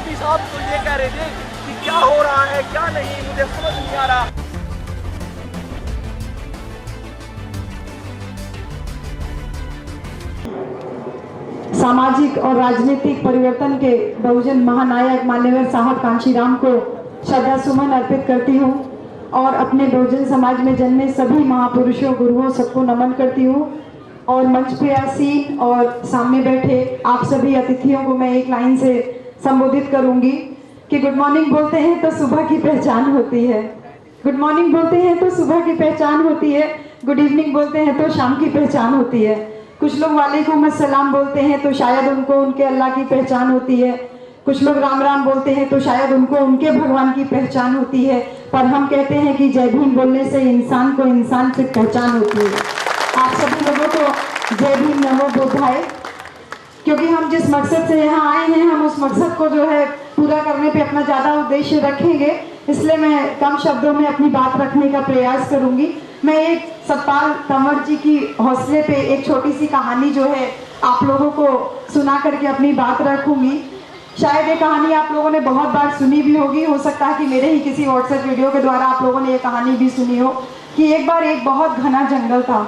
SP साहब तो ये कह रहे थे कि क्या हो रहा है क्या नहीं, मुझे समझ नहीं आ रहा। सामाजिक और राजनीतिक परिवर्तन के बहुजन महानायक मान्यवर साहब कांशीराम को श्रद्धा सुमन अर्पित करती हूँ और अपने बहुजन समाज में जन्मे सभी महापुरुषों गुरुओं सबको नमन करती हूँ। और मंच पे आसीन और सामने बैठे आप सभी अतिथियों को मैं एक लाइन से संबोधित करूंगी कि गुड मॉर्निंग बोलते हैं तो सुबह की पहचान होती है, गुड मॉर्निंग बोलते हैं तो सुबह की पहचान होती है, गुड इवनिंग बोलते हैं तो शाम की पहचान होती है। कुछ लोग वालेकुम अस्सलाम बोलते हैं तो शायद उनको उनके अल्लाह की पहचान होती है, कुछ लोग राम राम बोलते हैं तो शायद उनको उनके भगवान की पहचान होती है, पर हम कहते हैं कि जय भीम बोलने से इंसान को इंसान से पहचान होती है। आप सभी लोगों को जय भीम नमो बुद्धाय। क्योंकि हम जिस मकसद से यहाँ आए हैं हम उस मकसद को जो है पूरा करने पे अपना ज़्यादा उद्देश्य रखेंगे, इसलिए मैं कम शब्दों में अपनी बात रखने का प्रयास करूंगी। मैं एक सतपाल तंवर जी की हौसले पे एक छोटी सी कहानी जो है आप लोगों को सुना करके अपनी बात रखूंगी। शायद ये कहानी आप लोगों ने बहुत बार सुनी भी होगी, हो सकता है कि मेरे ही किसी व्हाट्सएप वीडियो के द्वारा आप लोगों ने ये कहानी भी सुनी हो कि एक बार एक बहुत घना जंगल था।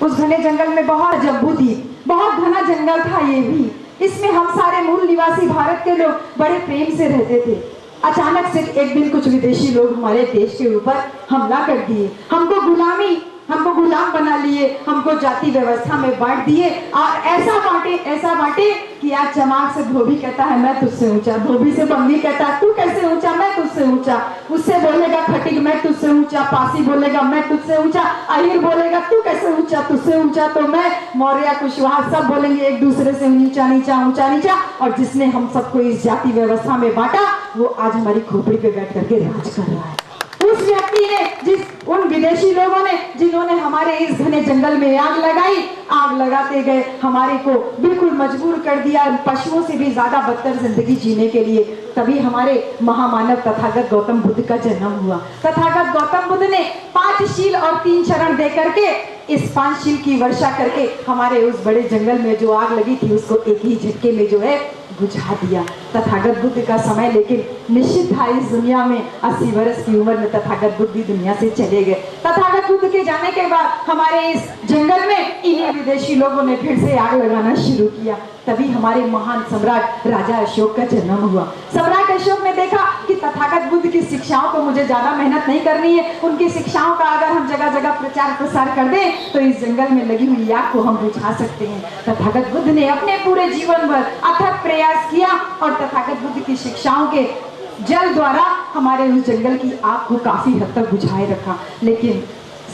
उस घने जंगल में बहुत जम्बू थी, बहुत घना जंगल था ये भी। इसमें हम सारे मूल निवासी भारत के लोग बड़े प्रेम से रहते थे। अचानक से एक दिन कुछ विदेशी लोग हमारे देश के ऊपर हमला कर दिए, हमको गुलाम बना लिए, हमको जाति व्यवस्था में बांट दिए और ऐसा बांटे कि आज चमार से धोबी कहता है मैं तुझसे ऊंचा, धोबी से बंदी कहता है तू कैसे ऊंचा, मैं तुझसे ऊंचा, उससे बोलेगा खटिक मैं तुझसे ऊंचा, पासी बोलेगा मैं तुझसे ऊंचा, अहिर बोलेगा तू कैसे ऊंचा, तुझसे ऊंचा तो मैं, मौर्य कुशवाहा सब बोलेंगे एक दूसरे से नीचा नीचा ऊंचा नीचा। और जिसने हम सबको इस जाति व्यवस्था में बांटा वो आज हमारी खोपड़ी पे बैठ करके राज कर रहा है। उस व्यक्ति ने उन विदेशी लोगों ने जिन्होंने हमारे इस घने जंगल में आग लगाई, आग लगाते गए हमारे को बिल्कुल मजबूर कर दिया पशुओं से भी ज्यादा बदतर जिंदगी जीने के लिए। तभी हमारे महामानव तथागत गौतम बुद्ध का जन्म हुआ। तथागत गौतम बुद्ध ने 5 शील और 3 चरण दे करके इस 5 शील की वर्षा करके हमारे उस बड़े जंगल में जो आग लगी थी उसको एक ही झटके में जो है बुझा दिया। तथागत बुद्ध का समय लेकिन निश्चित था इस दुनिया में 80 वर्ष की उम्र में तथागत बुद्ध भी दुनिया से चले गए। तथागत बुद्ध के जाने के बाद हमारे इस जंगल में इन्हीं विदेशी लोगों ने फिर से आग लगाना शुरू किया। तभी हमारे महान सम्राट राजा अशोक का जन्म हुआ। सम्राट अशोक ने देखा कि तथागत बुद्ध की शिक्षाओं को मुझे ज्यादा मेहनत नहीं करनी है, उनकी शिक्षाओं का अगर हम जगह जगह प्रचार प्रसार कर दें तो इस जंगल में लगी हुई आग को हम बुझा सकते हैं। तथागत बुद्ध ने अपने पूरे जीवन भर अथक प्रयास किया और तथागत बुद्ध की शिक्षाओं के जल द्वारा हमारे उस जंगल की आग को काफी हद तक बुझाए रखा। लेकिन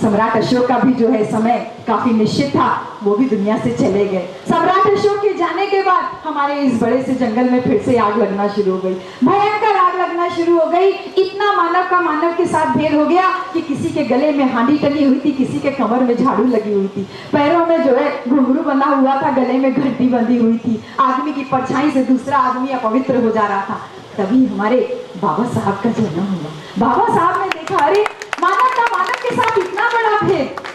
सम्राट अशोक का भी जो है समय काफी निश्चित था, वो भी दुनिया से चले गए। सम्राट अशोक के जाने के बाद हमारे इस बड़े से जंगल में फिर से आग लगना शुरू हो गई, भयंकर आग लगना शुरू हो गई। इतना मानव का मानव के साथ भेद हो गया कि किसी के गले में हांडी टंगी हुई थी, किसी के कमर में झाड़ू लगी हुई थी, पैरों में जो है घुंघरू बंधा हुआ था, गले में घंटी बंधी हुई थी। आदमी की परछाई से दूसरा आदमी अपवित्र हो जा रहा था। तभी हमारे बाबा साहब का जन्म हुआ। बाबा साहब ने देखा अरे मानव का मानव के साथ इतना बड़ा भेद।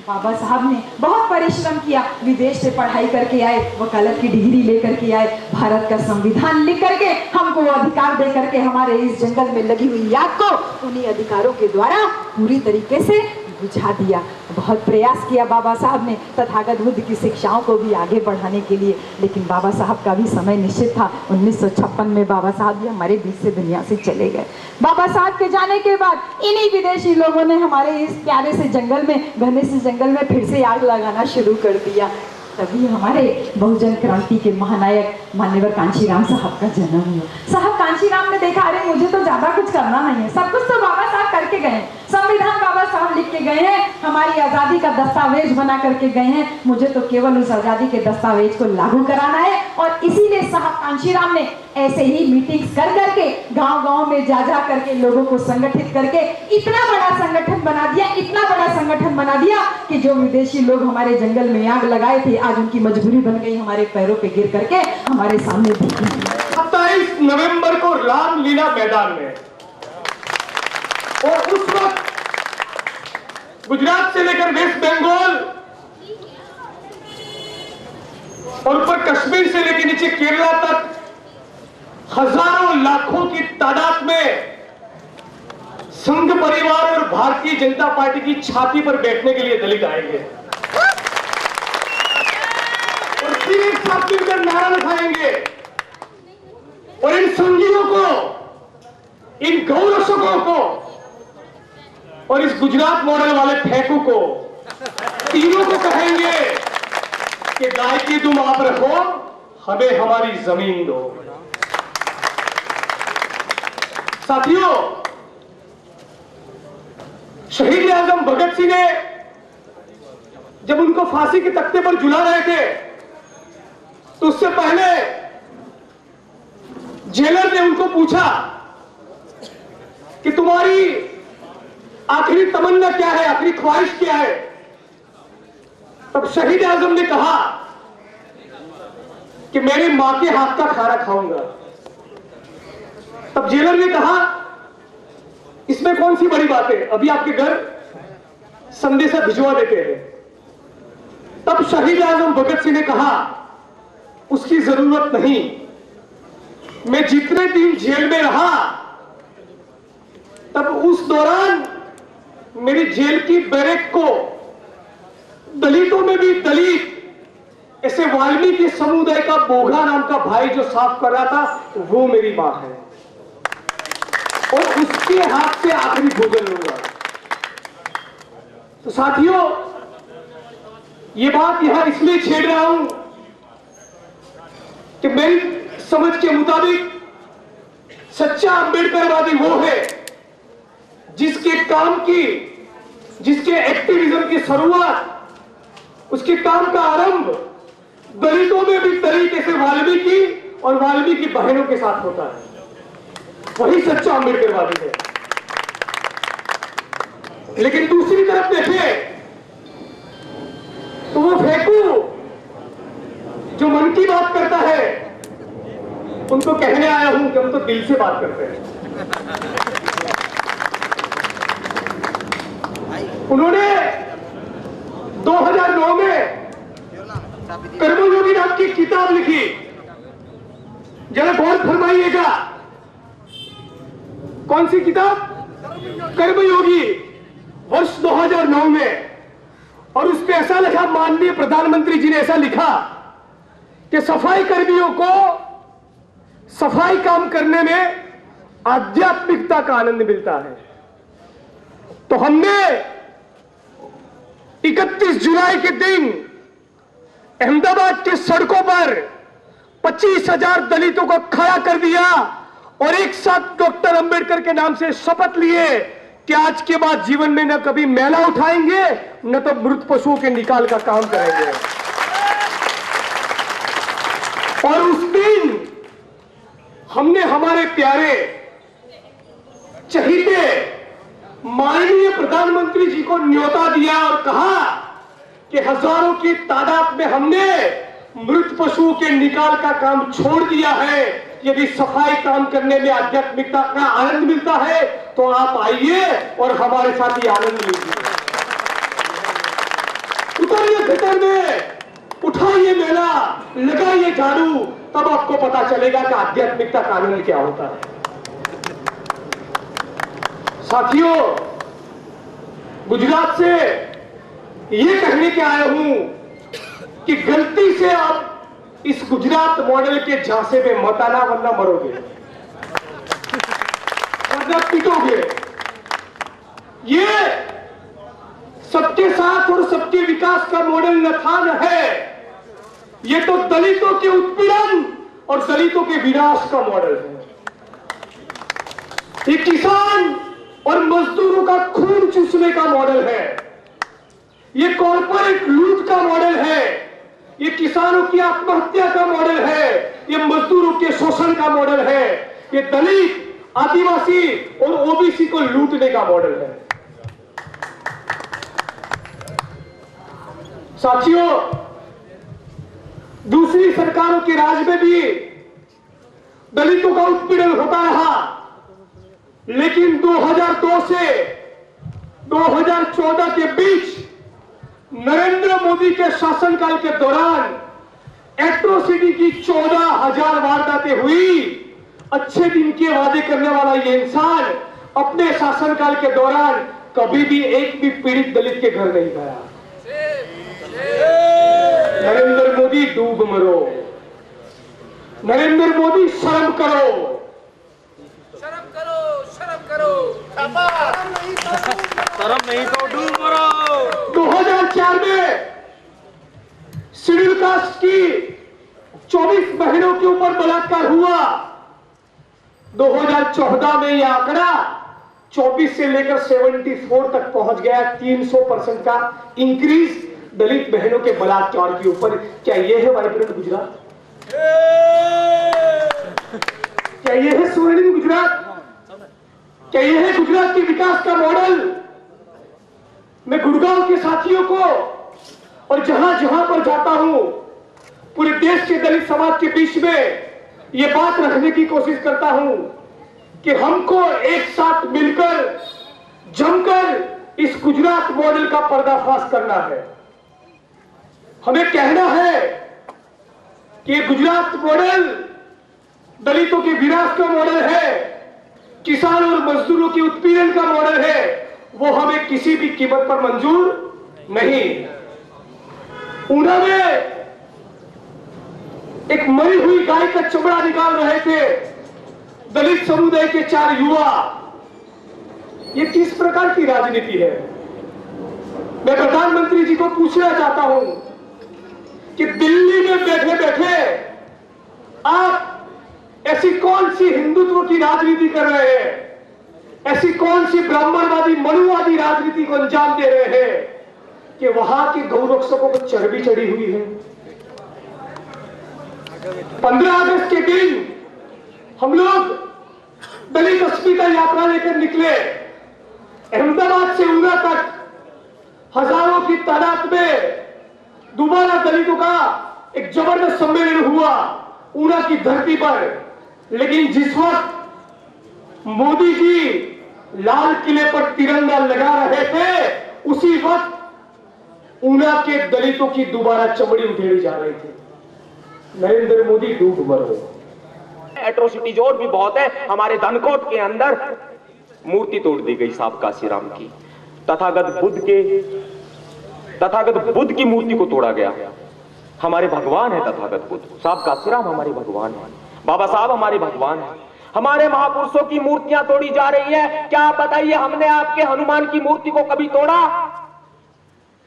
बाबा साहब ने बहुत परिश्रम किया, विदेश से पढ़ाई करके आए, वकालत की डिग्री लेकर के आए, भारत का संविधान लिख करके हमको अधिकार दे करके हमारे इस जंगल में लगी हुई आग को उन्हीं अधिकारों के द्वारा पूरी तरीके से बुझा दिया। बहुत प्रयास किया बाबा साहब ने तथागत बुद्ध की शिक्षाओं को भी आगे बढ़ाने के लिए, लेकिन बाबा साहब का भी समय निश्चित था। 1956 में बाबा साहब भी हमारे बीच से दुनिया से चले गए। बाबा साहब के जाने के बाद इन्हीं विदेशी लोगों ने हमारे इस प्यारे से जंगल में, घने से जंगल में फिर से आग लगाना शुरू कर दिया। तभी हमारे बहुजन क्रांति के महानायक मान्यवर कांशीराम साहब का जन्म हुआ। साहब कांशीराम ने देखा अरे मुझे तो ज्यादा कुछ करना नहीं है, सब कुछ तो बाबा साहब करके गए हैं, संविधान बाबा साहब लिख के गए हैं, हमारी आजादी का दस्तावेज बना करके गए हैं, मुझे तो केवल उस आजादी के दस्तावेज को लागू कराना है। और इसीलिए साहब कांशीराम ने ऐसे ही मीटिंग्स कर करके गांव-गांव में जा करके लोगों को संगठित करके इतना बड़ा संगठन बना दिया, इतना बड़ा संगठन बना दिया कि जो विदेशी लोग हमारे जंगल में आग लगाए थे आज उनकी मजबूरी बन गई हमारे पैरों पे गिर करके हमारे सामने दिखी। 27 नवंबर को रामलीला मैदान में, और उस वक्त गुजरात से लेकर वेस्ट बंगाल और ऊपर कश्मीर से लेकर नीचे केरला तक हजारों लाखों की तादाद में संघ परिवार और भारतीय जनता पार्टी की छाती पर बैठने के लिए दलित आएंगे और फिर एक साथ मिलकर नारा लगाएंगे और इन संघियों को, इन गौरक्षकों को और इस गुजरात मॉडल वाले फेंकू को, तीनों को कहेंगे कि गाय की तुम आप रखो, हमें हमारी जमीन दो। साथियों, शहीद आजम भगत सिंह ने जब उनको फांसी के तख्ते पर झुला रहे थे तो उससे पहले जेलर ने उनको पूछा कि तुम्हारी आखिरी तमन्ना क्या है, आखिरी ख्वाहिश क्या है। तब शहीद आजम ने कहा कि मेरी मां के हाथ का खाना खाऊंगा। तब जेलर ने कहा इसमें कौन सी बड़ी बात है, अभी आपके घर संदेशा भिजवा देते हैं। तब शहीद आजम भगत सिंह ने कहा उसकी जरूरत नहीं, मैं जितने दिन जेल में रहा तब उस दौरान मेरी जेल की बैरक को दलितों में भी दलित ऐसे वाल्मीकि समुदाय का बोघा नाम का भाई जो साफ कर रहा था वो मेरी मां है और उसके हाथ से आखिरी भोजन लूंगा। तो साथियों, ये बात यहां इसलिए छेड़ रहा हूं कि मेरी समझ के मुताबिक सच्चा अंबेडकरवादी वो है जिसके काम की, जिसके एक्टिविज्म की शुरुआत, उसके काम का आरंभ दलितों में भी तरीके से वाल्मीकि और वाल्मीकि बहनों के साथ होता है। वही सच्चा अंबेडकरवादी है। लेकिन दूसरी तरफ देखें तो वो फेंकू जो मन की बात करता है, उनको कहने आया हूं कि हम तो दिल से बात करते हैं। उन्होंने 2009 में कर्मयोगी नाम की किताब लिखी, जरा गौर फरमाइएगा। कौन सी किताब? कर्मयोगी, वर्ष 2009 में। और उस पे ऐसा लिखा, माननीय प्रधानमंत्री जी ने ऐसा लिखा कि सफाई कर्मियों को सफाई काम करने में आध्यात्मिकता का आनंद मिलता है। तो हमने 31 जुलाई के दिन अहमदाबाद के सड़कों पर 25,000 दलितों को खड़ा कर दिया और एक साथ डॉक्टर अंबेडकर के नाम से शपथ लिए कि आज के बाद जीवन में न कभी मैला उठाएंगे न तो मृत पशुओं के निकाल का काम करेंगे। और उस दिन हमने हमारे प्यारे चहीते माननीय प्रधानमंत्री जी को न्योता दिया और कहा कि हजारों की तादाद में हमने मृत पशुओं के निकाल का काम छोड़ दिया है। यदि सफाई काम करने में आध्यात्मिकता का आनंद मिलता है तो आप आइए और हमारे साथ ही आनंद लीजिए। उतरिए भीतर में, उठाइए मेला, लगाइए झाड़ू, तब आपको पता चलेगा कि आध्यात्मिकता का आनंद क्या होता है। साथियों, गुजरात से ये कहने के आया हूं कि गलती से आप इस गुजरात मॉडल के झांसे में मत आना, वरना मरोगे, वरना पिटोगे। ये सबके साथ और सबके विकास का मॉडल न था न है, ये तो दलितों के उत्पीड़न और दलितों के विनाश का मॉडल है। ये किसान और मजदूरों का खून चूसने का मॉडल है, ये कॉर्पोरेट लूट का मॉडल है, ये किसानों की आत्महत्या का मॉडल है, ये मजदूरों के शोषण का मॉडल है, ये दलित, आदिवासी और ओबीसी को लूटने का मॉडल है। साथियों, दूसरी सरकारों के राज में भी दलितों का उत्पीड़न होता रहा, लेकिन 2002 से 2014 के बीच नरेंद्र मोदी के शासनकाल के दौरान एट्रोसिटी की 14,000 वारदातें हुई अच्छे दिन के वादे करने वाला ये इंसान अपने शासनकाल के दौरान कभी भी एक भी पीड़ित दलित के घर नहीं गया। नरेंद्र मोदी डूब मरो, नरेंद्र मोदी शर्म करो, शर्म करो, शर्म करो, शर्म नहीं तो डूब मरो। 2004 में शेड्यूल कास्ट की 24 बहनों के ऊपर बलात्कार हुआ। 2014 में यह आंकड़ा 24 से लेकर 74 तक पहुंच गया। 300% का इंक्रीज दलित बहनों के बलात्कार के ऊपर। क्या यह है वाइब्रेंट गुजरात? क्या यह है स्वर्णिम गुजरात? क्या यह है गुजरात के विकास का मॉडल? मैं गुड़गांव के साथियों को और जहां जहां पर जाता हूं पूरे देश के दलित समाज के बीच में यह बात रखने की कोशिश करता हूं कि हमको एक साथ मिलकर जमकर इस गुजरात मॉडल का पर्दाफाश करना है। हमें कहना है कि गुजरात मॉडल दलितों के विनाश का मॉडल है, किसान और मजदूरों के उत्पीड़न का मॉडल है। वो हमें किसी भी कीमत पर मंजूर नहीं। ऊना में एक मरी हुई गाय का चमड़ा निकाल रहे थे दलित समुदाय के 4 युवा। ये किस प्रकार की राजनीति है? मैं प्रधानमंत्री जी को पूछना चाहता हूं कि दिल्ली में बैठे बैठे आप ऐसी कौन सी हिंदुत्व की राजनीति कर रहे हैं? ऐसी कौन सी ब्राह्मणवादी मनुवादी राजनीति को अंजाम दे रहे हैं कि वहां के गौरक्षकों को चर्बी चढ़ी हुई है? 15 अगस्त के दिन हम लोग दलित अस्मिता यात्रा लेकर निकले। अहमदाबाद से ऊना तक हजारों की तादाद में दोबारा दलितों का एक जबरदस्त सम्मेलन हुआ ऊना की धरती पर। लेकिन जिस वक्त मोदी जी लाल किले पर तिरंगा लगा रहे थे उसी वक्त ऊना के दलितों की दोबारा चमड़ी उधेड़ी जा रही थी। नरेंद्र मोदी डूब मरो। एट्रोसिटीज और भी बहुत है। हमारे धनकोट के अंदर मूर्ति तोड़ दी गई साहब काशीराम की। तथागत बुद्ध की मूर्ति को तोड़ा गया। हमारे भगवान है तथागत बुद्ध, साहब काशीराम हमारे भगवान है, बाबा साहब हमारे भगवान है। हमारे महापुरुषों की मूर्तियां तोड़ी जा रही है। क्या आप बताइए, हमने आपके हनुमान की मूर्ति को कभी तोड़ा?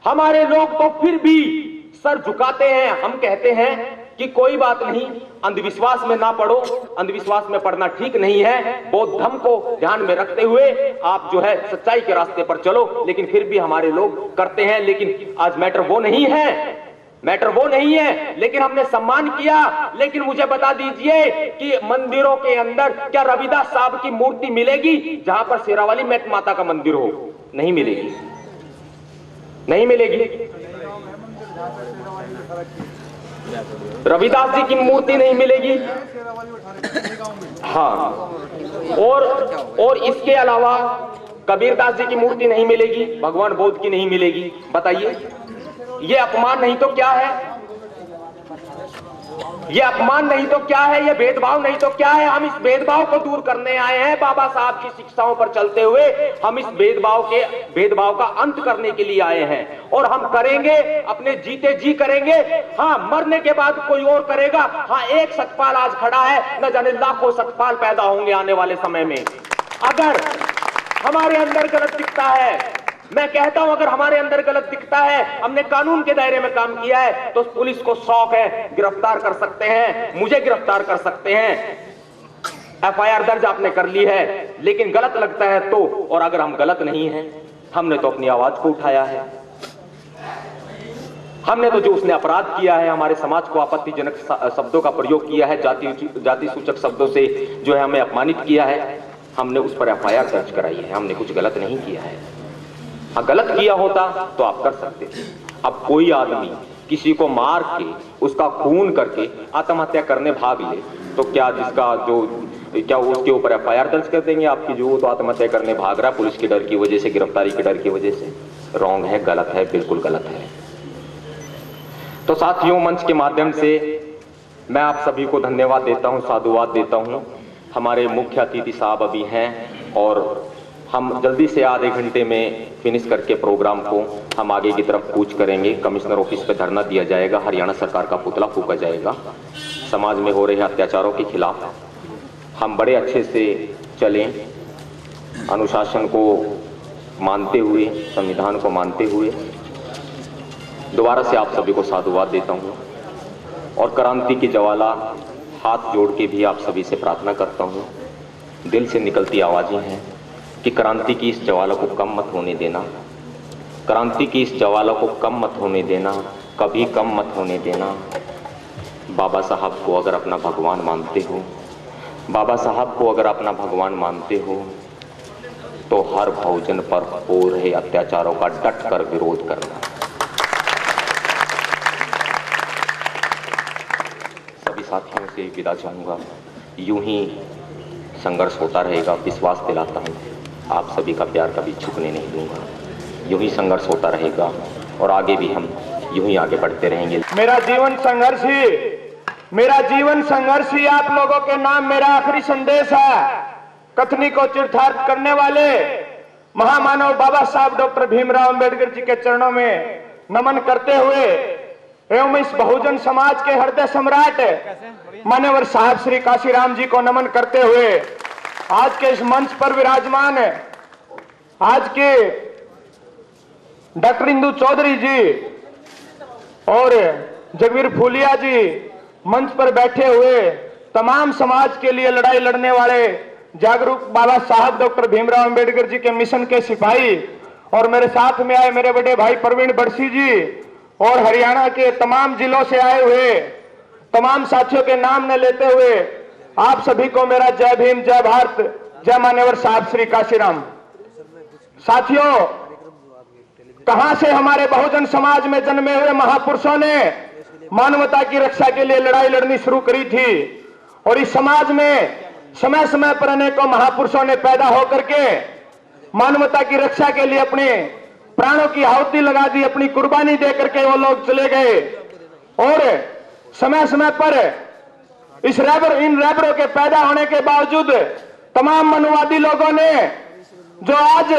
हमारे लोग तो फिर भी सर झुकाते हैं। हम कहते हैं कि कोई बात नहीं, अंधविश्वास में ना पड़ो, अंधविश्वास में पड़ना ठीक नहीं है। बौद्ध धर्म को ध्यान में रखते हुए आप जो है सच्चाई के रास्ते पर चलो। लेकिन फिर भी हमारे लोग करते हैं। लेकिन आज मैटर वो नहीं है, मैटर वो नहीं है। लेकिन हमने सम्मान किया। लेकिन मुझे बता दीजिए कि मंदिरों के अंदर क्या रविदास साहब की मूर्ति मिलेगी जहां पर शेरावाली मैट माता का मंदिर हो? नहीं मिलेगी, नहीं मिलेगी। रविदास जी की मूर्ति नहीं मिलेगी। हाँ, और इसके अलावा कबीरदास जी की मूर्ति नहीं मिलेगी, भगवान बौद्ध की नहीं मिलेगी। बताइए, ये अपमान नहीं तो क्या है? ये अपमान नहीं तो क्या है? ये भेदभाव नहीं तो क्या है? हम इस भेदभाव को दूर करने आए हैं। बाबा साहब की शिक्षाओं पर चलते हुए हम इस भेदभाव का अंत करने के लिए आए हैं। और हम करेंगे, अपने जीते जी करेंगे। हाँ, मरने के बाद कोई और करेगा। हाँ, एक सतपाल आज खड़ा है, न जाने लाखों सतपाल पैदा होंगे आने वाले समय में। अगर हमारे अंदर गलत दिखता है, मैं कहता हूं अगर हमारे अंदर गलत दिखता है, हमने कानून के दायरे में काम किया है, तो पुलिस को शौक है, गिरफ्तार कर सकते हैं, मुझे गिरफ्तार कर सकते हैं। एफआईआर दर्ज आपने कर ली है। लेकिन गलत लगता है तो, और अगर हम गलत नहीं हैं, हमने तो अपनी आवाज को उठाया है। हमने तो जो उसने अपराध किया है, हमारे समाज को आपत्तिजनक शब्दों का प्रयोग किया है, जाति सूचक शब्दों से जो है हमें अपमानित किया है, हमने उस पर एफआईआर दर्ज कराई है। हमने कुछ गलत नहीं किया है। हाँ, गलत किया होता तो आप कर सकते थे। अब कोई आदमी किसी को मार के, उसका खून करके आत्महत्या करने भाग ले तो क्या उसके ऊपर एफआईआर दर्ज कर देंगे आपकी? जो तो आत्महत्या करने भाग रहा पुलिस के डर की वजह से, गिरफ्तारी के डर की वजह से। रॉन्ग है, गलत है, बिल्कुल गलत है। तो साथियों, मंच के माध्यम से मैं आप सभी को धन्यवाद देता हूं, साधुवाद देता हूं। हमारे मुख्य अतिथि साहब अभी हैं और हम जल्दी से आधे घंटे में फिनिश करके प्रोग्राम को हम आगे की तरफ कूच करेंगे। कमिश्नर ऑफिस पे धरना दिया जाएगा, हरियाणा सरकार का पुतला फूंका जाएगा। समाज में हो रहे अत्याचारों के खिलाफ हम बड़े अच्छे से चलें, अनुशासन को मानते हुए, संविधान को मानते हुए। दोबारा से आप सभी को साधुवाद देता हूँ और क्रांति की ज्वाला हाथ जोड़ के भी आप सभी से प्रार्थना करता हूँ। दिल से निकलती आवाजें हैं कि क्रांति की इस ज्वाला को कम मत होने देना, क्रांति की इस ज्वाला को कम मत होने देना, कभी कम मत होने देना। बाबा साहब को अगर अपना भगवान मानते हो, बाबा साहब को अगर अपना भगवान मानते हो तो हर बहुजन पर हो रहे अत्याचारों का डट कर विरोध करना। सभी साथियों से विदा चाहूंगा। यूं ही संघर्ष होता रहेगा, विश्वास दिलाता हूं। आप सभी का प्यार कभी झुकने नहीं दूंगा। यूं ही संघर्ष होता रहेगा और आगे भी हम यूं ही आगे बढ़ते रहेंगे। मेरा जीवन संघर्ष ही आप लोगों के नाम मेरा आखिरी संदेश है। कथनी को चरितार्थ करने वाले महामानव बाबा साहब डॉक्टर भीमराव अंबेडकर जी के चरणों में नमन करते हुए एवं इस बहुजन समाज के हृदय सम्राट मान्यवर साहब श्री काशीराम जी को नमन करते हुए आज के इस मंच पर विराजमान है आज के डॉक्टर इंदु चौधरी जी और जगवीर फूलिया जी, मंच पर बैठे हुए तमाम समाज के लिए लड़ाई लड़ने वाले जागरूक बाबा साहब डॉक्टर भीमराव अंबेडकर जी के मिशन के सिपाही, और मेरे साथ में आए मेरे बड़े भाई प्रवीण बड़सी जी और हरियाणा के तमाम जिलों से आए हुए तमाम साथियों के नाम न लेते हुए आप सभी को मेरा जय भीम, जय भारत, जय मान्यवर साहब श्री काशीराम। साथियों, कहां से हमारे बहुजन समाज में जन्मे हुए महापुरुषों ने मानवता की रक्षा के लिए लड़ाई लड़नी शुरू करी थी और इस समाज में समय समय पर अनेकों महापुरुषों ने पैदा होकर के मानवता की रक्षा के लिए अपने प्राणों की आहुति लगा दी, अपनी कुर्बानी दे करके वो लोग चले गए। और समय समय पर इन रैबरों के पैदा होने के बावजूद तमाम मनुवादी लोगों ने जो आज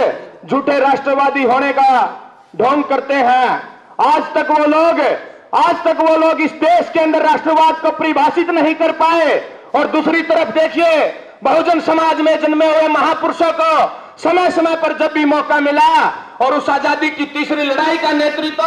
झूठे राष्ट्रवादी होने का ढोंग करते हैं, आज तक वो लोग इस देश के अंदर राष्ट्रवाद को परिभाषित नहीं कर पाए। और दूसरी तरफ देखिए, बहुजन समाज में जन्मे हुए महापुरुषों को समय समय पर जब भी मौका मिला और उस आजादी की तीसरी लड़ाई का नेतृत्व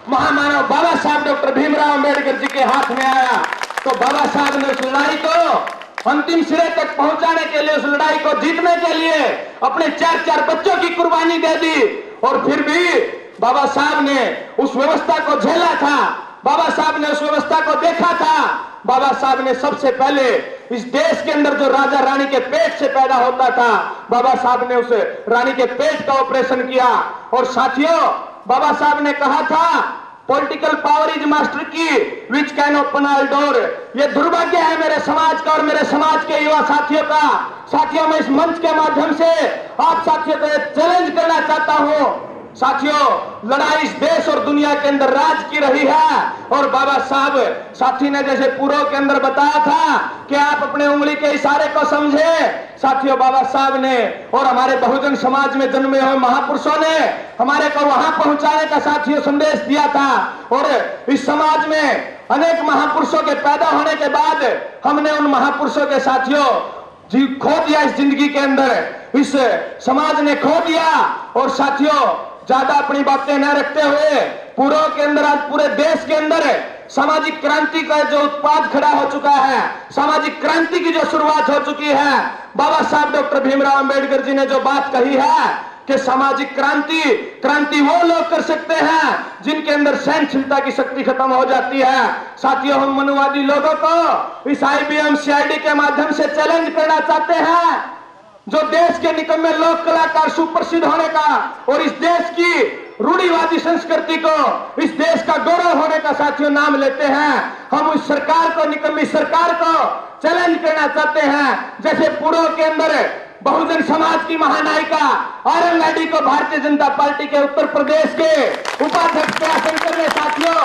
महामानव बाबा साहब डॉक्टर भीमराव अंबेडकर जी के हाथ में आया, तो बाबा साहब ने उस लड़ाई को अंतिम सिरे तक पहुंचाने के लिए, उस लड़ाई को जीतने के लिए अपने 4 बच्चों की कुर्बानी दे दी। और फिर भी बाबा साहब ने उस व्यवस्था को झेला था, बाबा साहब ने उस व्यवस्था को देखा था। बाबा साहब ने सबसे पहले इस देश के अंदर जो राजा रानी के पेट से पैदा होता था, बाबा साहब ने उस रानी के पेट का ऑपरेशन किया। और साथियों, बाबा साहब ने कहा था, पॉलिटिकल पावर इज मास्टर की which can open all door. ये दुर्भाग्य है मेरे समाज का और मेरे समाज के युवा साथियों का। साथियों, मैं इस मंच के माध्यम से आप साथियों को चैलेंज करना चाहता हूं। साथियों, लड़ाई इस देश और दुनिया के अंदर राज की रही है और बाबा साहब साथी ने जैसे पूर्व के अंदर बताया था कि आप अपने उंगली के इशारे को समझे। साथियों, बाबा साहब ने और हमारे बहुजन समाज में जन्मे हुए महापुरुषों ने हमारे को वहां पहुंचाने का साथियों संदेश दिया था। और इस समाज में अनेक महापुरुषों के पैदा होने के बाद हमने उन महापुरुषों के साथियों जी खो दिया, इस जिंदगी के अंदर इस समाज ने खो दिया। और साथियों, ज्यादा अपनी बातें न रखते हुए पूर्व के अंदर, आज पूरे देश के अंदर सामाजिक क्रांति का जो उत्पाद खड़ा हो चुका है, सामाजिक क्रांति की जो शुरुआत हो चुकी है, बाबा साहब डॉक्टर भीमराव अंबेडकर जी ने जो बात कही है कि सामाजिक क्रांति वो लोग कर सकते हैं जिनके अंदर सहनशीलता की शक्ति खत्म हो जाती है। साथियों, हम मनुवादी लोगों को इस IBM CID के माध्यम से चैलेंज करना चाहते हैं, जो देश के निकम्मे लोक कलाकार सुप्रसिद्ध होने का और इस देश की रूढ़िवादी संस्कृति को, इस देश का गौरव होने का साथियों नाम लेते हैं। हम उस सरकार को, निकम्मी सरकार को चैलेंज करना चाहते हैं। जैसे पूर्व के अंदर बहुजन समाज की महानायिका आरएलडी को भारतीय जनता पार्टी के उत्तर प्रदेश के उपाध्यक्ष दयाशंकर ने साथियों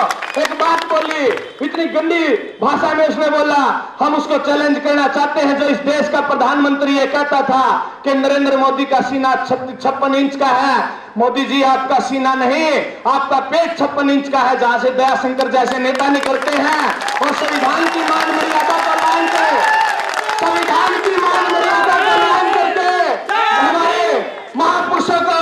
एक बात बोली, इतनी गंदी भाषा में उसने बोला, हम उसको चैलेंज करना चाहते हैं जो इस देश का प्रधानमंत्री ये कहता था कि नरेंद्र मोदी का सीना 56 इंच का है। मोदी जी आपका सीना नहीं, आपका पेट 56 इंच का है, जहां से दयाशंकर जैसे नेता निकलते हैं और संविधान की मान मर्यादा का लांघन करके, संविधान की मान मर्यादा का लांघन करके हमारे महापुरुषों को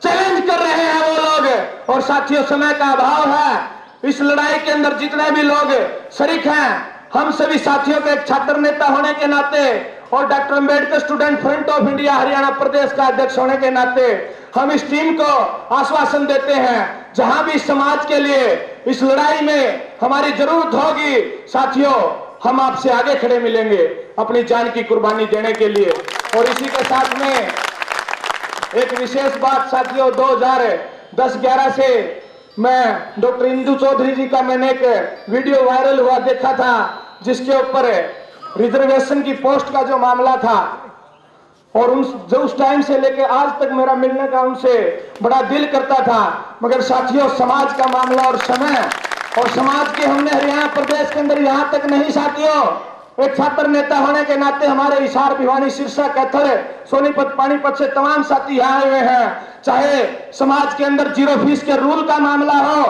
चैलेंज कर रहे हैं वो लोग। और साथियों समय का अभाव है, इस लड़ाई के अंदर जितने भी लोग शरीक हैं, हम सभी साथियों के एक छात्र नेता होने के नाते और doctor Ambedkar Student Front of India Haryana Pradesh का अध्यक्ष होने के नाते हम इस टीम को आश्वासन देते हैं, जहां भी समाज के लिए इस लड़ाई में हमारी जरूरत होगी साथियों, हम आपसे आगे खड़े मिलेंगे अपनी जान की कुर्बानी देने के लिए। और इसी के साथ में एक विशेष बात साथियों, 2010-11 से मैं डॉक्टर इंदु चौधरी जी का मैंने एक वीडियो वायरल हुआ देखा था, जिसके ऊपर रिजर्वेशन की पोस्ट का जो मामला था, और उस टाइम से लेके आज तक मेरा मिलने का उनसे बड़ा दिल करता था, मगर साथियों समाज का मामला और समय और समाज के हमने हरियाणा प्रदेश के अंदर यहां तक नहीं साथियों, एक छात्र नेता होने के नाते हमारे हिसार, भिवानी, सिरसा, कैथल, सोनीपत, पानीपत से तमाम साथी यहाँ आए हुए हैं। चाहे समाज के अंदर 0 फीस के रूल का मामला हो,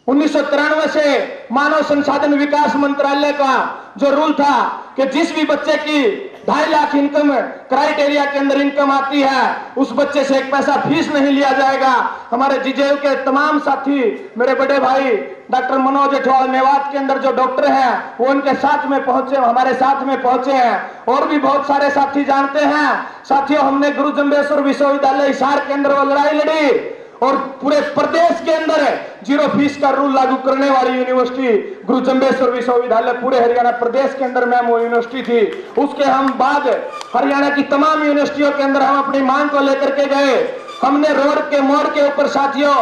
1993 से मानव संसाधन विकास मंत्रालय का जो रूल था कि जिस भी बच्चे की 2.5 लाख इनकम क्राइटेरिया के अंदर इनकम आती है, उस बच्चे से 1 पैसा फीस नहीं लिया जाएगा। हमारे जीजेयू के तमाम साथी, मेरे बड़े भाई डॉक्टर मनोज अठवाल मेवात के अंदर जो डॉक्टर हैं, वो उनके साथ में पहुंचे, हमारे साथ में पहुंचे हैं, और भी बहुत सारे साथी जानते हैं साथियों, हमने गुरु जम्बेश्वर विश्वविद्यालय हिसार के अंदर वो लड़ाई लड़ी और पूरे प्रदेश के अंदर 0 फीस का रूल लागू करने वाली यूनिवर्सिटी गुरु जम्बेश्वर विश्वविद्यालय पूरे हरियाणा प्रदेश के अंदर मैम वो यूनिवर्सिटी थी। उसके हम बाद हरियाणा की तमाम यूनिवर्सिटियों के अंदर हम अपनी मांग को लेकर के गए। हमने रोड के मोड़ के ऊपर साथियों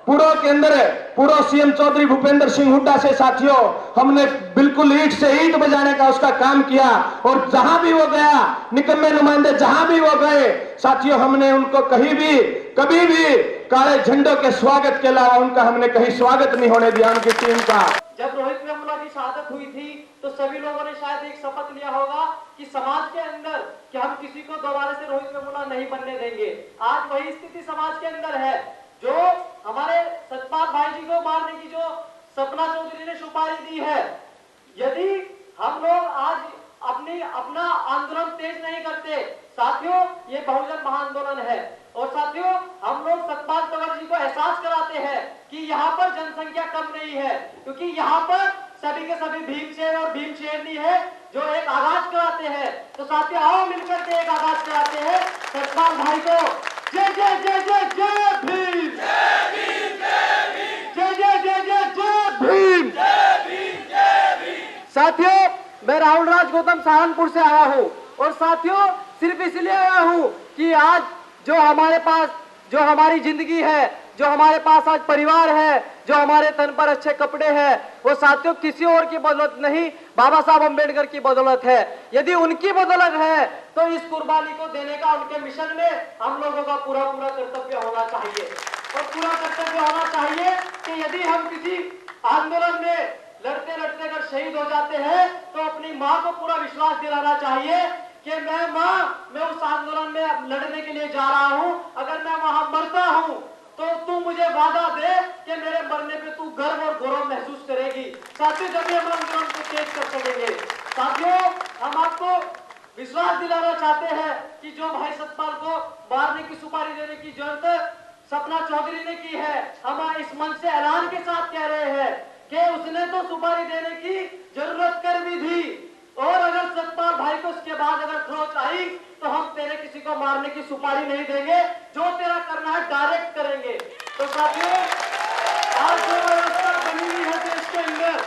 पूर्व के अंदर पूर्व सीएम चौधरी भूपेंद्र सिंह हुड्डा से साथियों हमने बिल्कुल ईंट से ईंट बजाने का उसका काम किया, और जहां भी वो गया, निकम्मे नुमाइंदे जहां भी वो गए साथियों, हमने उनको कहीं भी कभी भी काले झंडों के स्वागत के अलावा उनका हमने कहीं स्वागत नहीं होने दिया उनकी टीम का। जब रोहित वेमुला की शहादत हुई थी तो सभी लोगों ने शायद एक शपथ लिया होगा कि समाज के अंदर कि हम किसी को दोबारा से रोहित वेमुला नहीं बनने देंगे। आज वही स्थिति समाज के अंदर है। जो हमारे सतपाल भाई जी को मारने की जो सपना चौधरी ने सुपारी दी है, यदि हम लोग आज अपना आंदोलन तेज नहीं करते साथियों, ये बहुजन महाआंदोलन है। और साथियों हम लोग सतपाल तंवर जी को एहसास कराते हैं कि यहाँ पर जनसंख्या कम नहीं है, क्योंकि यहाँ पर सभी के सभी भीमशेर और भीमशेरनी है जो एक आगाज कराते हैं। तो साथियों आओ मिलकर के एक आगाज कराते हैं सतपाल भाई को। जय जय जय जय जय भीम, जय भीम जय भीम, जय जय जय जय जय भीम, जय भीम जय भीम। साथियों मैं राहुल राज गौतम सहारनपुर से आया हूँ, और साथियों सिर्फ इसलिए आया हूँ कि आज जो हमारे पास जो हमारी जिंदगी है, जो हमारे पास आज परिवार है, जो हमारे तन पर अच्छे कपड़े हैं, वो साथियों किसी और की बदौलत नहीं, बाबा साहब अम्बेडकर की बदौलत है। यदि उनकी बदौलत है तो इस कुर्बानी को देने का उनके मिशन में हम लोगों का पूरा कर्तव्य होना चाहिए। और पूरा कर्तव्य होना चाहिए कि यदि हम किसी आंदोलन में लड़ते लड़ते अगर शहीद हो जाते हैं तो अपनी माँ को पूरा विश्वास दिलाना चाहिए कि मैं उस आंदोलन में लड़ने के लिए जा रहा हूं, अगर मैं वहां मरता हूं तो तू मुझे वादा दे कि मेरे मरने पे तू गर्व और गौरव महसूस करेगी। साथियों जब हम आंदोलन को तेज कर सकेंगे। साथियों हम आपको विश्वास दिलाना चाहते हैं कि जो भाई सतपाल को मारने की सुपारी देने की जरूरत सपना चौधरी ने की है, हम इस मंच से ऐलान के साथ कह रहे हैं कि उसने तो सुपारी देने की जरूरत कर भी थी, और अगर सतपाल भाई को उसके बाद अगर खरोच आई तो हम तेरे किसी को मारने की सुपारी नहीं देंगे, जो तेरा करना है डायरेक्ट करेंगे। तो साथियों आज जो व्यवस्था बनी हुई है देश के अंदर,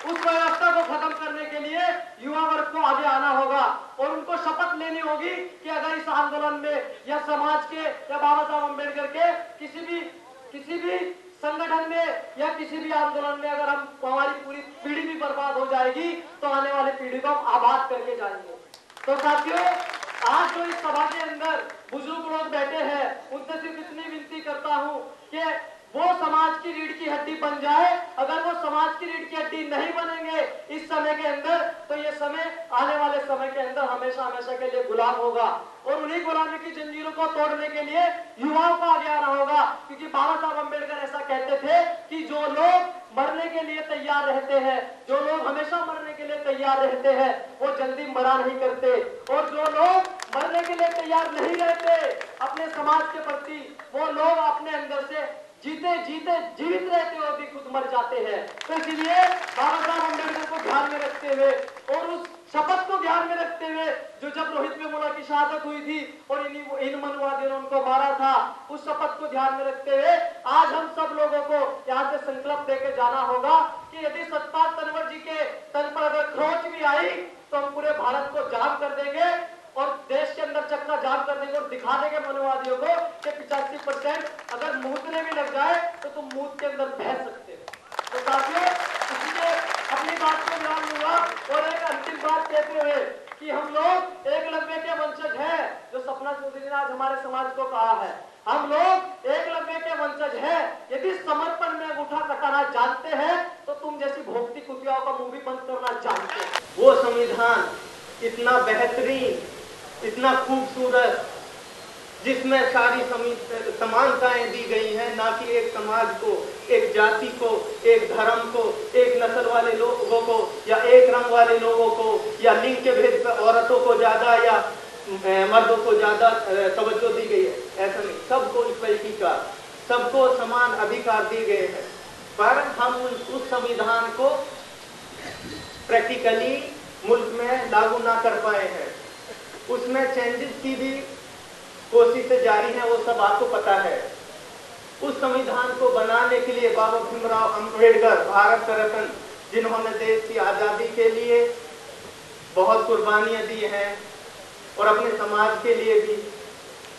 उस व्यवस्था को खत्म करने के लिए युवा वर्ग को आगे आना होगा और उनको शपथ लेनी होगी कि अगर इस आंदोलन में या समाज के या बाबा साहब अम्बेडकर के किसी भी संगठन में या किसी भी आंदोलन में अगर हम हमारी पूरी पीढ़ी भी बर्बाद हो जाएगी तो आने वाली पीढ़ी को हम आबाद करके जाएंगे। तो साथियों आज जो इस सभा के अंदर बुजुर्ग लोग बैठे हैं, उनसे सिर्फ इतनी विनती करता हूं कि वो समाज की रीढ़ की हड्डी बन जाए। अगर वो समाज की रीढ़ की हड्डी नहीं बनेंगे इस समय के अंदर, तो ये समय आने वाले समय के अंदर हमेशा हमेशा के लिए गुलाम होगा। और उन्हीं गुलामी की जंजीरों को तोड़ने के लिए युवाओं का आगे आना होगा, क्योंकि बाबा साहब अम्बेडकर ऐसा कहते थे कि जो लोग मरने के लिए तैयार रहते हैं, जो लोग हमेशा मरने के लिए तैयार रहते हैं, वो जल्दी मरा नहीं करते। और जो लोग मरने के लिए तैयार नहीं रहते अपने समाज के प्रति, वो लोग अपने अंदर से जीते जीते जीवित रहते हुए भी खुद मर जाते हैं। तो इसलिए बाबा साहब अम्बेडकर को ध्यान में रखते हुए और उस शपथ को ध्यान में रखते हुए, जो जब रोहित वेमुला की शहादत हुई थी और इन मनुवादियों ने उनको मारा था, उस शपथ को ध्यान में रखते हुए आज हम सब लोगों को यहाँ से संकल्प लेके जाना होगा कि यदि सतपाल तनवर जी के तन पर अगर खरोंच भी आई तो हम पूरे भारत को जाम कर देंगे और देश के अंदर चक्का जाम कर देंगे और दिखा देंगे मनुवादियों को कि 85% अगर मूतने भी लग जाए तो तुम मूत के अंदर बह सकते हो। तो साथियों, इसलिए अपनी बात को ध्यान दूंगा और एक अंतिम बात कहते हुए कि हम लोग एकलव्य के वंशज हैं, जो सपना चौधरी ने आज हमारे समाज को कहा है। हम लोग एकलव्य के वंशज हैं। यदि समर्पण में अंगूठा कटाना जानते हैं तो तुम जैसी भोगती कुतियाओं का मुंह भी बंद करना जानते हैं। वो संविधान इतना बेहतरीन, इतना खूबसूरत, जिसमें सारी समानताएं दी गई हैं, ना कि एक समाज को, एक जाति को, एक धर्म को, एक नस्ल वाले लोगों को या एक रंग वाले लोगों को या लिंग के भेद पर औरतों को ज्यादा या मर्दों को ज्यादा तवज्जो दी गई है। ऐसा नहीं, सबको इक्वलिटी का, सबको समान अधिकार दिए गए हैं। पर हम उस संविधान को प्रैक्टिकली मुल्क में लागू ना कर पाए हैं। उसमें चेंजेस की भी कोशिशें जारी हैं, वो सब आपको पता है। उस संविधान को बनाने के लिए बाबा भीमराव अम्बेडकर, भारत रत्न, जिन्होंने देश की आजादी के लिए बहुत कुर्बानियां दी हैं और अपने समाज के लिए भी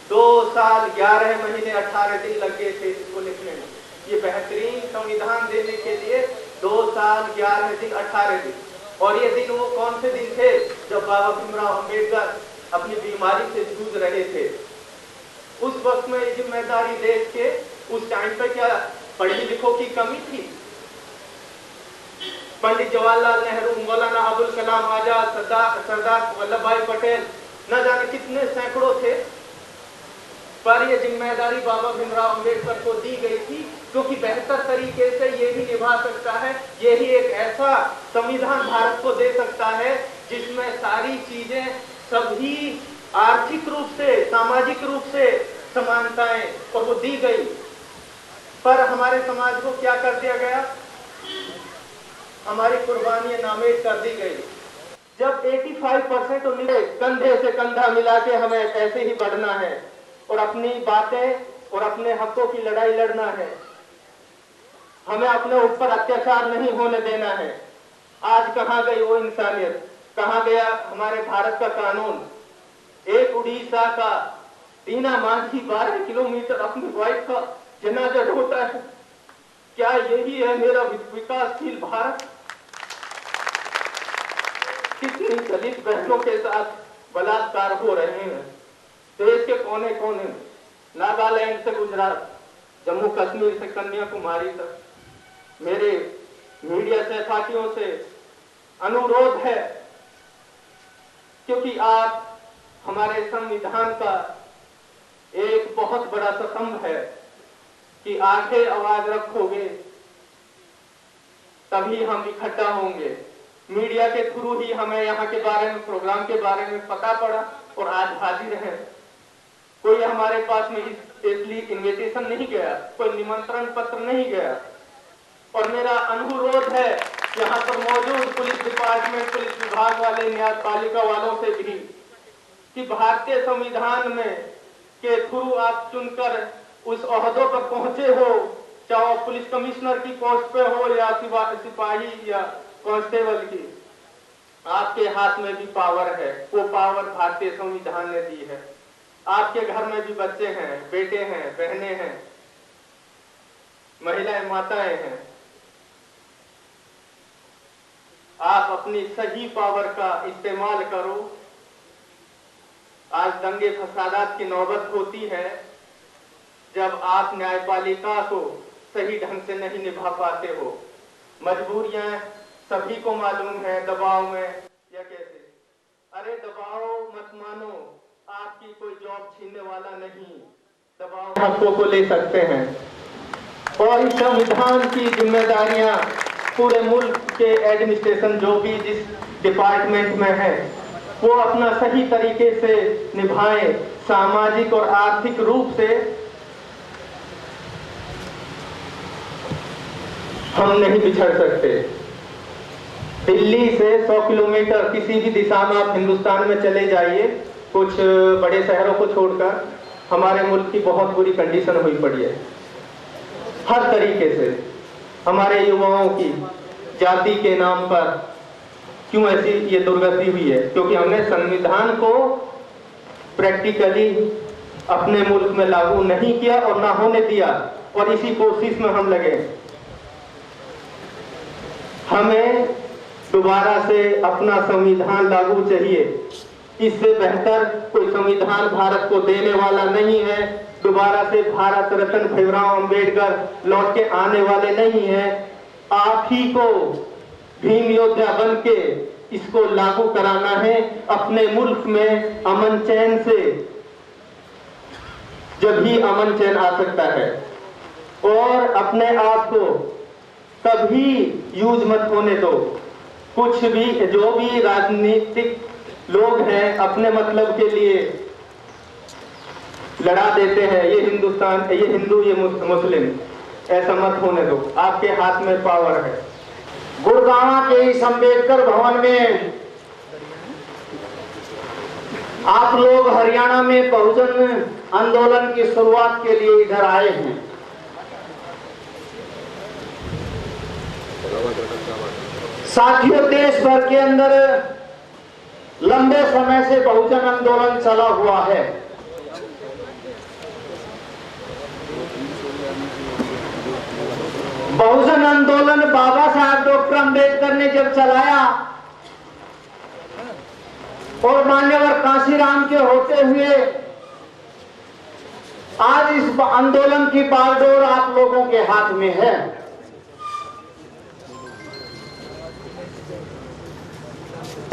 2 साल 11 महीने 18 दिन लग गए थे इसको लिखने में। ये बेहतरीन संविधान देने के लिए 2 साल 11 दिन 18 दिन। और ये दिन वो कौन से दिन थे? जब बाबा भीमराव अम्बेडकर अपनी बीमारी से जूझ रहे थे। उस वक्त में ये जिम्मेदारी देश के उस टाइम पे क्या पढ़ी लिखों की कमी थी? पंडित जवाहरलाल नेहरू, मौलाना अबुल कलाम आजाद, सरदार वल्लभ भाई पटेल, न जाने कितने सैकड़ों थे। पर यह जिम्मेदारी बाबा भीमराव अम्बेडकर को दी गई थी, क्योंकि बेहतर तरीके से ये भी निभा सकता है, यही एक ऐसा संविधान भारत को दे सकता है जिसमें सारी चीजें, सभी आर्थिक रूप से, सामाजिक रूप से समानताएं, और वो दी गई। पर हमारे समाज को क्या कर दिया गया? हमारी कुर्बानियां नामेज कर दी गई। जब 85% मिले, कंधे से कंधा मिला के हमें ऐसे ही बढ़ना है और अपनी बातें और अपने हकों की लड़ाई लड़ना है। हमें अपने ऊपर अत्याचार नहीं होने देना है। आज कहां गई वो इंसानियत? कहां गया हमारे भारत का कानून? एक उड़ीसा का दीना मांझी 12 किलोमीटर अपनी वाइफ का जनाजा ढोता है। क्या यही है मेरा विकासशील भारत? कितनी दलित बहनों के साथ बलात्कार हो रहे हैं देश के कोने कोने में, नागालैंड से गुजरात, जम्मू कश्मीर से कन्याकुमारी तक। मेरे मीडिया सहपाठियों से अनुरोध है, क्योंकि आप हमारे संविधान का एक बहुत बड़ा स्तंभ है, कि आगे आवाज रखोगे तभी हम इकट्ठा होंगे। मीडिया के थ्रू ही हमें यहाँ के बारे में, प्रोग्राम के बारे में पता पड़ा और आज हाजिर हैं। कोई हमारे पास में इसलिए इन्विटेशन नहीं गया, कोई निमंत्रण पत्र नहीं गया। और मेरा अनुरोध है यहाँ पर मौजूद पुलिस डिपार्टमेंट, पुलिस विभाग वाले, न्यायपालिका वालों से भी, कि भारतीय संविधान में के थ्रू आप चुनकर उस ओहदों पर पहुंचे हो, चाहे पुलिस कमिश्नर की पोस्ट पे हो या सिपाही या कांस्टेबल की, आपके हाथ में भी पावर है। वो पावर भारतीय संविधान ने दी है। आपके घर में भी बच्चे हैं, बेटे हैं, बहनें हैं, महिलाएं, माताएं हैं। आप अपनी सही पावर का इस्तेमाल करो आज दंगे फसादात की नौबत होती है जब आप न्यायपालिका को सही ढंग से नहीं निभा पाते हो। मजबूरियां सभी को मालूम है, दबाव में या कैसे। अरे दबाव मत मानो, आपकी कोई जॉब छीनने वाला नहीं, दबाव हकों को ले सकते हैं। और इस संविधान की जिम्मेदारियां पूरे मुल्क के एडमिनिस्ट्रेशन जो भी जिस डिपार्टमेंट में है वो अपना सही तरीके से निभाएं। सामाजिक और आर्थिक रूप से हम नहीं बिछड़ सकते। दिल्ली से 100 किलोमीटर किसी भी दिशा में आप हिंदुस्तान में चले जाइए, कुछ बड़े शहरों को छोड़कर हमारे मुल्क की बहुत बुरी कंडीशन हुई पड़ी है। हर तरीके से हमारे युवाओं की जाति के नाम पर क्यों ऐसी ये दुर्गति हुई है? क्योंकि हमने संविधान को प्रैक्टिकली अपने मुल्क में लागू नहीं किया और ना होने दिया, और इसी कोशिश में हम लगे। हमें दोबारा से अपना संविधान लागू चाहिए। इससे बेहतर कोई संविधान भारत को देने वाला नहीं है। दोबारा से भारत रत्न भीमराव अंबेडकर लौट के आने वाले नहीं है। आप ही को भीम योद्धा बन के इसको लागू कराना है अपने मुल्क में अमन चैन से, जब ही अमन चैन आ सकता है। और अपने आप को कभी यूज मत होने दो। कुछ भी जो भी राजनीतिक लोग हैं अपने मतलब के लिए लड़ा देते हैं, ये हिंदुस्तान, ये हिंदू, ये मुस्लिम, ऐसा मत होने दो। आपके हाथ में पावर है। गुड़गांव के इस अंबेडकर भवन में आप लोग हरियाणा में बहुजन आंदोलन की शुरुआत के लिए इधर आए हैं। साथियों, देश भर के अंदर लंबे समय से बहुजन आंदोलन चला हुआ है। बहुजन आंदोलन बाबा साहब डॉक्टर अंबेडकर ने जब चलाया और मान्यवर कांशीराम के होते हुए आज इस आंदोलन की बागडोर आप लोगों के हाथ में है।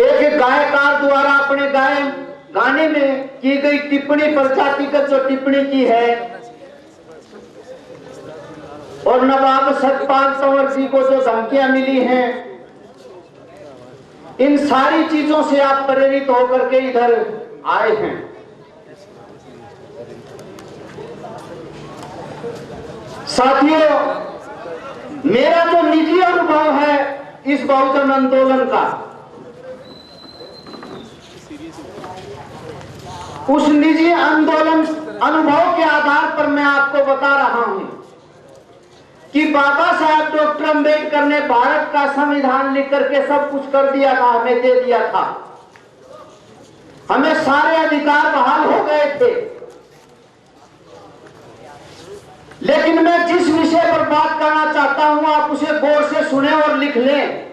एक गायकार द्वारा अपने गाने में की गई टिप्पणी, प्रजातिगत जो टिप्पणी की है, और नवाब सतपाल कंवर जी को जो धमकियां मिली हैं, इन सारी चीजों से आप प्रेरित होकर के इधर आए हैं। साथियों, मेरा जो निजी अनुभव है इस बहुजन आंदोलन का, उस निजी आंदोलन अनुभव के आधार पर मैं आपको बता रहा हूं कि बाबा साहब डॉक्टर अंबेडकर ने भारत का संविधान लिख करके सब कुछ कर दिया था, हमें दे दिया था। हमें सारे अधिकार बहाल हो गए थे। लेकिन मैं जिस विषय पर बात करना चाहता हूं आप उसे गौर से सुने और लिख लें।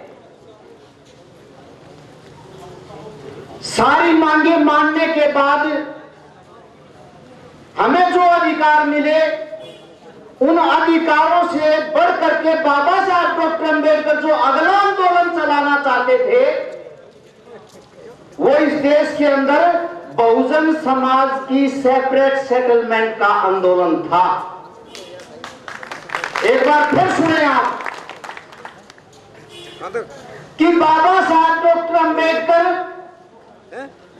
सारी मांगे मानने के बाद हमें जो अधिकार मिले, उन अधिकारों से बढ़ करके बाबा साहब डॉक्टर अंबेडकर जो अगला आंदोलन चलाना चाहते थे, वो इस देश के अंदर बहुजन समाज की सेपरेट सेटलमेंट का आंदोलन था। एक बार फिर सुने आप कि बाबा साहब डॉक्टर अंबेडकर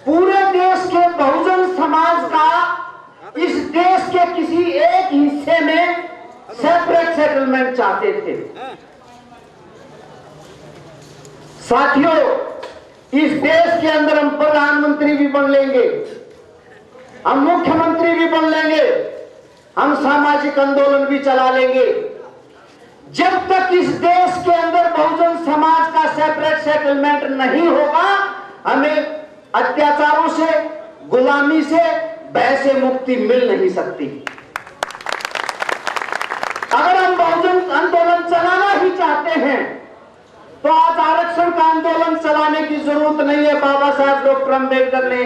पूरे देश के बहुजन समाज का इस देश के किसी एक हिस्से में सेपरेट सेटलमेंट चाहते थे। साथियों, इस देश के अंदर हम प्रधानमंत्री भी बन लेंगे, हम मुख्यमंत्री भी बन लेंगे, हम सामाजिक आंदोलन भी चला लेंगे। जब तक इस देश के अंदर बहुजन समाज का सेपरेट सेटलमेंट नहीं होगा, हमें अत्याचारों से, गुलामी से, भय से मुक्ति मिल नहीं सकती। अगर हम बहुजन आंदोलन चलाना ही चाहते हैं तो आज आरक्षण का आंदोलन चलाने की जरूरत नहीं है। बाबा साहब डॉक्टर अंबेडकर ने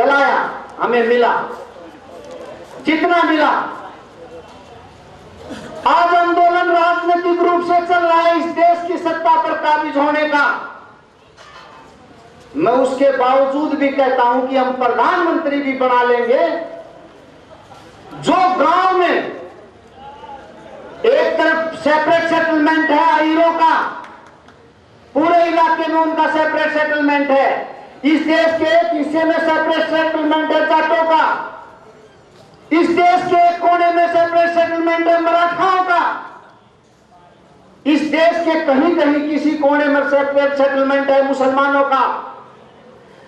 चलाया, हमें मिला जितना मिला। आज आंदोलन राजनीतिक रूप से चल रहा है इस देश की सत्ता पर काबिज होने का। मैं उसके बावजूद भी कहता हूं कि हम प्रधानमंत्री भी बना लेंगे। जो गांव में एक तरफ सेपरेट सेटलमेंट है अहीरों का, पूरे इलाके में उनका सेपरेट सेटलमेंट है। इस देश के एक हिस्से में सेपरेट सेटलमेंट है जाटों का, इस देश के एक कोने में सेपरेट सेटलमेंट है मराठाओं का, इस देश के कहीं कहीं किसी कोने में सेपरेट सेटलमेंट है मुसलमानों का।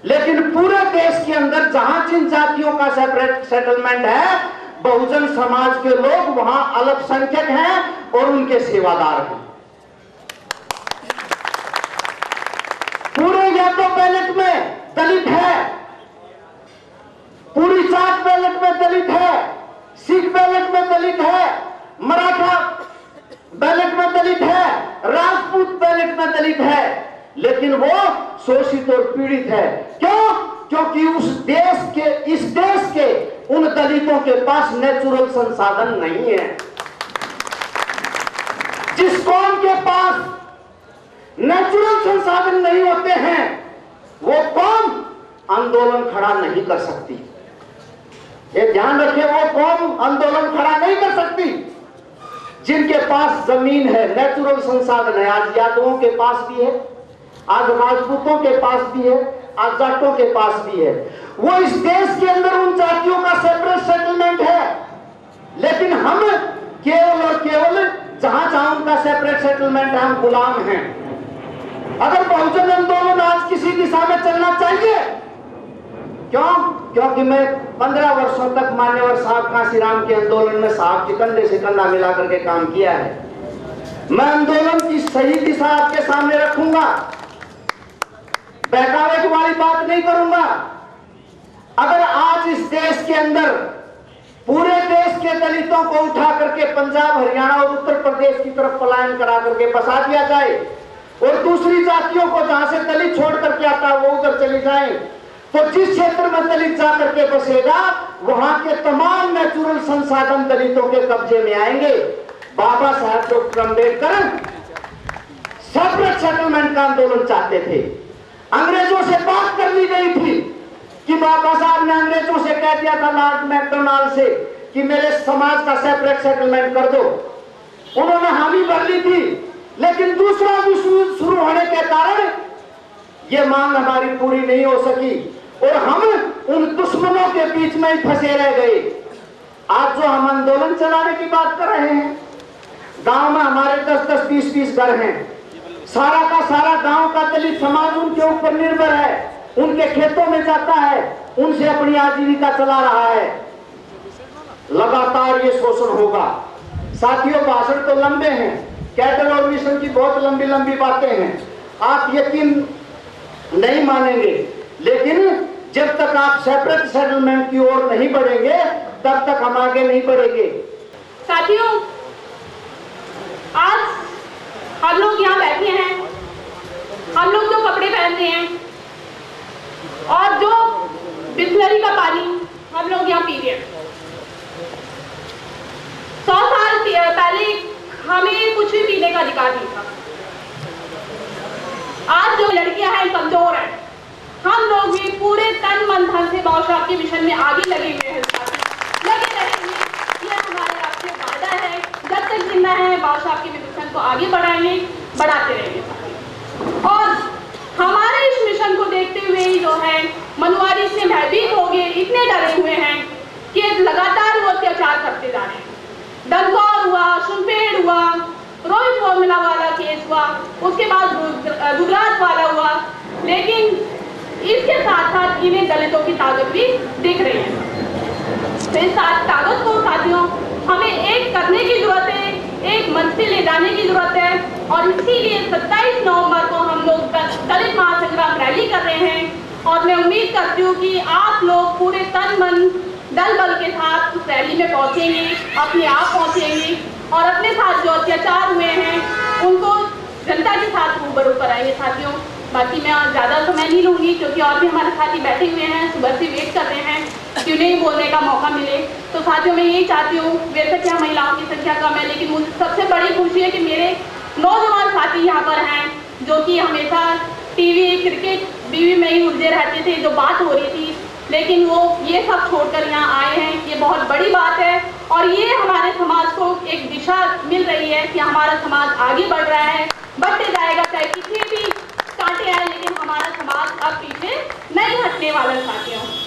लेकिन पूरे देश के अंदर जहां जिन जातियों का सेपरेट सेटलमेंट है, बहुजन समाज के लोग वहां अल्पसंख्यक हैं और उनके सेवादार हैं। पूरे यादव बैलेट में दलित है, पूरी जाट बैलेट में दलित है, सिख बैलेट में दलित है, मराठा बैलेट में दलित है, राजपूत बैलेट में दलित है, लेकिन वो शोषित और पीड़ित है। क्यों? क्योंकि इस देश के उन दलितों के पास नेचुरल संसाधन नहीं है। जिस कौम के पास नेचुरल संसाधन नहीं होते हैं, वो कौम आंदोलन खड़ा नहीं कर सकती। ये ध्यान रखें, वो कौम आंदोलन खड़ा नहीं कर सकती जिनके पास जमीन है, नेचुरल संसाधन है। आज यादवों के पास भी है, आज राजपूतों के पास भी है, आज जाटों के पास भी है। वो इस देश के अंदर उन जातियों का सेपरेट सेटलमेंट है, लेकिन हम केवल और केवल जहां जहां उनका सेपरेट सेटलमेंट है, हम गुलाम हैं। अगर बहुजन आंदोलन आज किसी दिशा में चलना चाहिए, क्यों? क्योंकि मैं 15 वर्षों तक मान्यवर साहब कांशीराम के आंदोलन में साहब के कंधे से कंधा मिला करके काम किया है। मैं आंदोलन की सही दिशा आपके सामने रखूंगा, बहकावे वाली बात नहीं करूंगा। अगर आज इस देश के अंदर पूरे देश के दलितों को उठा करके पंजाब, हरियाणा और उत्तर प्रदेश की तरफ पलायन करा करके बसा दिया जाए और दूसरी जातियों को जहां से दलित छोड़ करके आता है वो उधर चली जाए, तो जिस क्षेत्र में दलित जाकर के बसेगा वहां के तमाम नेचुरल संसाधन दलितों के कब्जे में आएंगे। बाबा साहब डॉक्टर अम्बेडकर सेपरेट सेटलमेंट का आंदोलन चाहते थे। अंग्रेजों से बात कर ली गई थी कि बाबा साहब ने अंग्रेजों से कह दिया था लॉर्ड मैकडोनाल्ड से कि मेरे समाज का सेपरेट सेटलमेंट कर दो। उन्होंने हामी भर ली थी, लेकिन दूसरा विश्व युद्ध शुरू होने के कारण यह मांग हमारी पूरी नहीं हो सकी और हम उन दुश्मनों के बीच में ही फंसे रह गए। आज जो हम आंदोलन चलाने की बात कर रहे हैं, गांव में हमारे 10-10, 20-20 घर हैं, सारा का सारा गांव का दलित समाज उनके ऊपर निर्भर है, उनके खेतों में जाता है, उनसे अपनी आजीविका चला रहा है। लगातार ये शोषण होगा। साथियों, भाषण तो लंबे हैं, कैडर और मिशन की बहुत लंबी लंबी बातें हैं, आप यकीन नहीं मानेंगे, लेकिन जब तक आप सेपरेट सेटलमेंट की ओर नहीं बढ़ेंगे तब तक हम आगे नहीं बढ़ेंगे। साथियों, आज हम लोग यहाँ बैठे हैं, हम लोग जो कपड़े पहनते हैं और जो बिस्लरी का पानी हम लोग यहाँ पी रहे हैं, 100 साल पहले हमें कुछ भी पीने का अधिकार नहीं था। आज जो लड़कियां हैं कमजोर हैं, हम लोग भी पूरे तन मन धन से बाबा साहब के मिशन में आगे लगे हुए हैं, लगे रहेंगे। ये हमारे आपसे वादा है, जब तक जिंदा है बाबा साहब के मिशन को आगे बढ़ाएंगे, बढ़ाते रहेंगे। और हमारे इस मिशन को देखते हुए ही जो है मनुवारी से भयभीत हो गए, इतने डरे हुए हैं कि लगातार वो अत्याचार करते जा रहे हैं। दलगौर हुआ, सुनपेड़ हुआ, रोहित फॉर्मूला वाला केस हुआ, उसके बाद गुजरात वाला हुआ, लेकिन इसके साथ साथ इन्हें दलितों की ताकत भी दिख रही है। तो इस ताकत को साथियों हमें एक करने की जरूरत है, एक मंच पे ले जाने की जरूरत है, और इसीलिए 27 नवंबर को हम लोग दलित महासंग्राम रैली कर रहे हैं। और मैं उम्मीद करती हूँ कि आप लोग पूरे तन मन दल बल के साथ उस रैली में पहुंचेंगे, अपने आप पहुंचेंगे और अपने साथ जो अत्याचार हुए हैं उनको जनता के साथ रूबरू कराएंगे। साथियों, बाकी मैं ज़्यादा समय नहीं लूँगी क्योंकि और भी हमारे साथी बैठे हुए हैं, सुबह से वेट कर रहे हैं कि उन्हें बोलने का मौका मिले। तो साथियों मैं यही चाहती हूँ, वैसे क्या महिलाओं की संख्या कम है, लेकिन मुझे सबसे बड़ी खुशी है कि मेरे नौजवान साथी यहाँ पर हैं जो कि हमेशा टीवी क्रिकेट बीवी में ही उलझे रहते थे, जो बात हो रही थी, लेकिन वो ये सब छोड़कर यहाँ आए हैं। ये बहुत बड़ी बात है और ये हमारे समाज को एक दिशा मिल रही है कि हमारा समाज आगे बढ़ रहा है, बढ़ते जाएगा, चाहे कितने भी कांटे आए, लेकिन हमारा समाज अब पीछे नहीं हटने वाला साथियों।